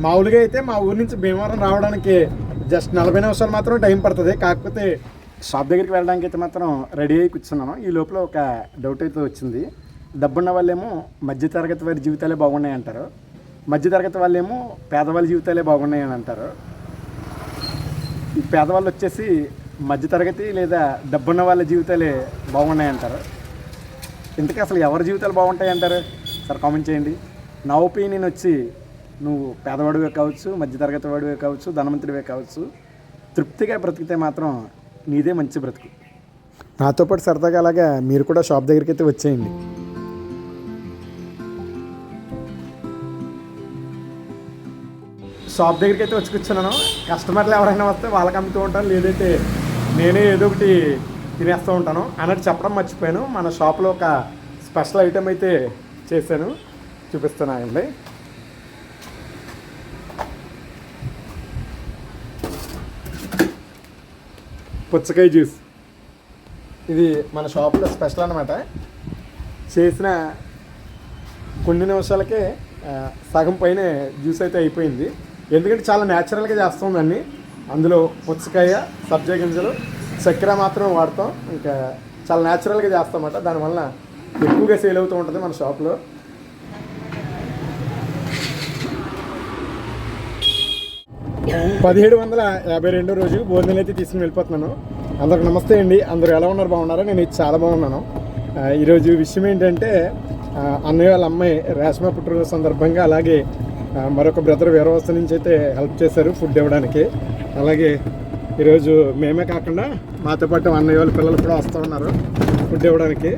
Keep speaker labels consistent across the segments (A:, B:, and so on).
A: మామూలుగా అయితే మా ఊరి నుంచి భీమవరం రావడానికి జస్ట్ 40 నిమిషాలు మాత్రం టైం పడుతుంది. కాకపోతే షాప్ దగ్గరికి వెళ్ళడానికి అయితే మాత్రం రెడీ అయ్యి కూర్చున్నాను. ఈ లోపల ఒక డౌట్ అయితే వచ్చింది. డబ్బున్న వాళ్ళేమో మధ్యతరగతి వారి జీవితాలే బాగున్నాయి అంటారు, మధ్యతరగతి వాళ్ళేమో పేదవాళ్ళ జీవితాలే బాగున్నాయి అని అంటారు. ఈ పేదవాళ్ళు వచ్చేసి మధ్యతరగతి లేదా డబ్బున్న వాళ్ళ జీవితాలే బాగున్నాయి అంటారు. ఇంతకీ అసలు ఎవరి జీవితాలు బాగుంటాయి అంటారు? సార్ కామెంట్ చేయండి. నా ఒపీనియన్ వచ్చి నువ్వు పేదవాడివే కావచ్చు, మధ్యతరగతి వాడివే కావచ్చు, ధనవంతుడివే కావచ్చు, తృప్తిగా బ్రతికితే మాత్రం నీదే మంచి బ్రతుకు. నాతో పాటు సరదాగా అలాగా మీరు కూడా షాప్ దగ్గరికి అయితే వచ్చేయండి. షాప్ దగ్గరికి అయితే వచ్చి కూర్చున్నాను. కస్టమర్లు ఎవరైనా వస్తే వాళ్ళకి అమ్ముతూ ఉంటాను, లేదైతే నేనే ఏదో ఒకటి తినేస్తూ ఉంటాను. అన్నట్టు చెప్పడం మర్చిపోయాను, మన షాప్లో ఒక స్పెషల్ ఐటెం అయితే చేశాను, చూపిస్తున్నానండి. పుచ్చకాయ జ్యూస్. ఇది మన షాప్లో స్పెషల్ అన్నమాట. చేసిన కొన్ని నిమిషాలకే సగం పైన జ్యూస్ అయితే అయిపోయింది. ఎందుకంటే చాలా న్యాచురల్గా చేస్తుందండి. అందులో పుచ్చకాయ, సబ్జా గింజలు, చక్కెర మాత్రం వాడతాం. ఇంకా చాలా న్యాచురల్గా చేస్తామన్నమాట. దానివల్ల ఎక్కువగా సేల్ అవుతూ ఉంటుంది మన షాప్లో. $1752 రోజు భోజనాలు అయితే తీసుకుని వెళ్ళిపోతున్నాను. అందరికి నమస్తే అండి. అందరూ ఎలా ఉన్నారు? బాగున్నారా? నేను చాలా బాగున్నాను. ఈరోజు విషయం ఏంటంటే, అన్నయ్య వాళ్ళ అమ్మాయి రేష్మ పుట్టినరోజు సందర్భంగా అలాగే మరొక బ్రదర్ వీరవస్థ నుంచి అయితే హెల్ప్ చేశారు ఫుడ్ ఇవ్వడానికి. అలాగే ఈరోజు మేమే కాకుండా మాతో పాటు అన్నయ్య వాళ్ళ పిల్లలు కూడా వస్తూ ఉన్నారు ఫుడ్ ఇవ్వడానికి.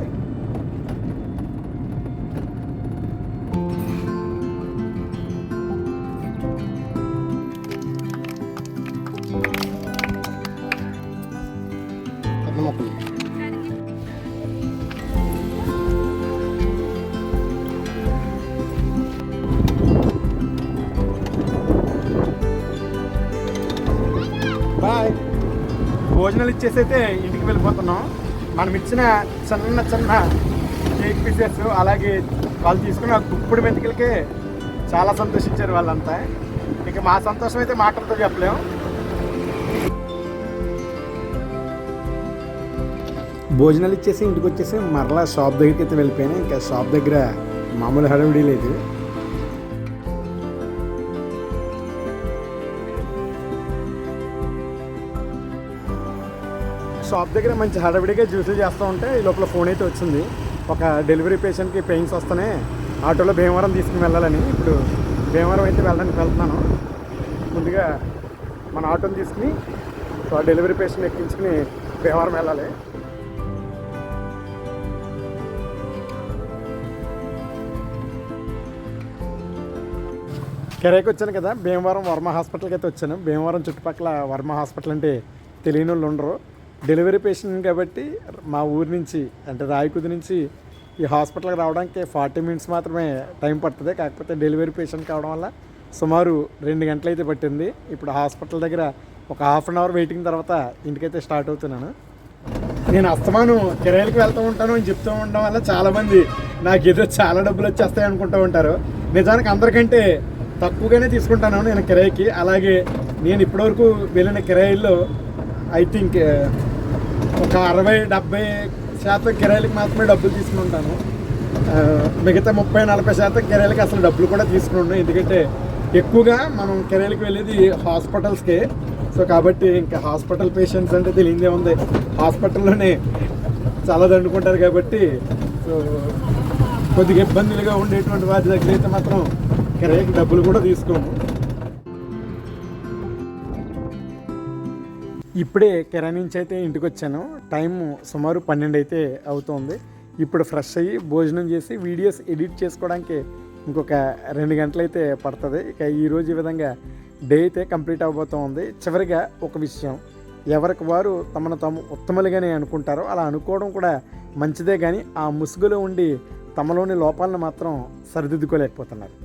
A: బాయ్. భోజనాలు ఇచ్చేసి అయితే ఇంటికి వెళ్ళిపోతున్నాం. మనం ఇచ్చిన చిన్న చిన్న కేక్ పీసెస్, అలాగే వాళ్ళు తీసుకున్న గుప్పుడు మెంతికలకే చాలా సంతోషించారు వాళ్ళంతా. ఇక మా సంతోషం అయితే మాటలతో చెప్పలేము. భోజనాలు ఇచ్చేసి ఇంటికి వచ్చేసి మరలా షాప్ దగ్గరికి అయితే వెళ్ళిపోయాను. ఇంకా షాప్ దగ్గర మామూలు హడావిడి లేదు. షాప్ దగ్గర మంచి హడావిడిగా జ్యూసులు చేస్తూ ఉంటే ఈ లోపల ఫోన్ అయితే వచ్చింది. ఒక డెలివరీ పేషెంట్కి పెయిన్స్ వస్తేనే ఆటోలో భీమవరం తీసుకుని వెళ్ళాలని. ఇప్పుడు భీమవరం అయితే వెళ్ళడానికి వెళ్తున్నాను. ముందుగా మన ఆటోని తీసుకుని సో ఆ డెలివరీ పేషెంట్ ఎక్కించుకుని భీమవరం వెళ్ళాలి. కిరాయికి వచ్చాను కదా, భీమవరం వర్మ హాస్పిటల్కి అయితే వచ్చాను. భీమవరం చుట్టుపక్కల వర్మ హాస్పిటల్ అంటే తెలియని వాళ్ళు ఉండరు. డెలివరీ పేషెంట్ కాబట్టి మా ఊరి నుంచి అంటే రాయకుది నుంచి ఈ హాస్పిటల్కి రావడానికి 40 మినిట్స్ మాత్రమే టైం పడుతుంది. కాకపోతే డెలివరీ పేషెంట్ కావడం వల్ల సుమారు 2 గంటలు అయితే పట్టింది. ఇప్పుడు హాస్పిటల్ దగ్గర ఒక ½ అన్ అవర్ వెయిటింగ్ తర్వాత ఇంటికైతే స్టార్ట్ అవుతున్నాను. నేను అస్తమానం కిరాయిలకు వెళ్తూ ఉంటాను అని చెప్తూ ఉండడం వల్ల చాలామంది నాకు ఏదో చాలా డబ్బులు వచ్చేస్తాయి అనుకుంటూ ఉంటారు. నిజానికి అందరికంటే తక్కువగానే తీసుకుంటాను నేను కిరాయికి. అలాగే నేను ఇప్పటివరకు వెళ్ళిన కిరాయిల్లో ఐ థింక్ ఒక 60-70% కిరాయిలకు మాత్రమే డబ్బులు తీసుకుని ఉంటాను. మిగతా 30-40% కిరాయిలకి అసలు డబ్బులు కూడా తీసుకుని ఉన్నాను. ఎందుకంటే ఎక్కువగా మనం కిరాయిలకి వెళ్ళేది హాస్పిటల్స్కే. సో కాబట్టి ఇంకా హాస్పిటల్ పేషెంట్స్ అంటే తెలియదే ఉంది, హాస్పిటల్లోనే చాలా దండుకుంటారు. కాబట్టి సో కొద్దిగా ఇబ్బందులుగా ఉండేటువంటి వారి దగ్గర అయితే మాత్రం కిరాయికి డబ్బులు కూడా తీసుకోము. ఇప్పుడే కిరాయి నుంచి అయితే ఇంటికి వచ్చాను. టైము సుమారు 12 అయితే అవుతుంది. ఇప్పుడు ఫ్రెష్ అయ్యి భోజనం చేసి వీడియోస్ ఎడిట్ చేసుకోవడానికి ఇంకొక 2 గంటలు అయితే పడుతుంది. ఇక ఈరోజు ఈ విధంగా డే అయితే కంప్లీట్ అవబోతూ ఉంది. చివరిగా ఒక విషయం, ఎవరికి వారు తమను తాము ఉత్తములుగానే అనుకుంటారో అలా అనుకోవడం కూడా మంచిదే, కానీ ఆ ముసుగులో ఉండి తమలోని లోపాలను మాత్రం సరిదిద్దుకోలేకపోతున్నారు.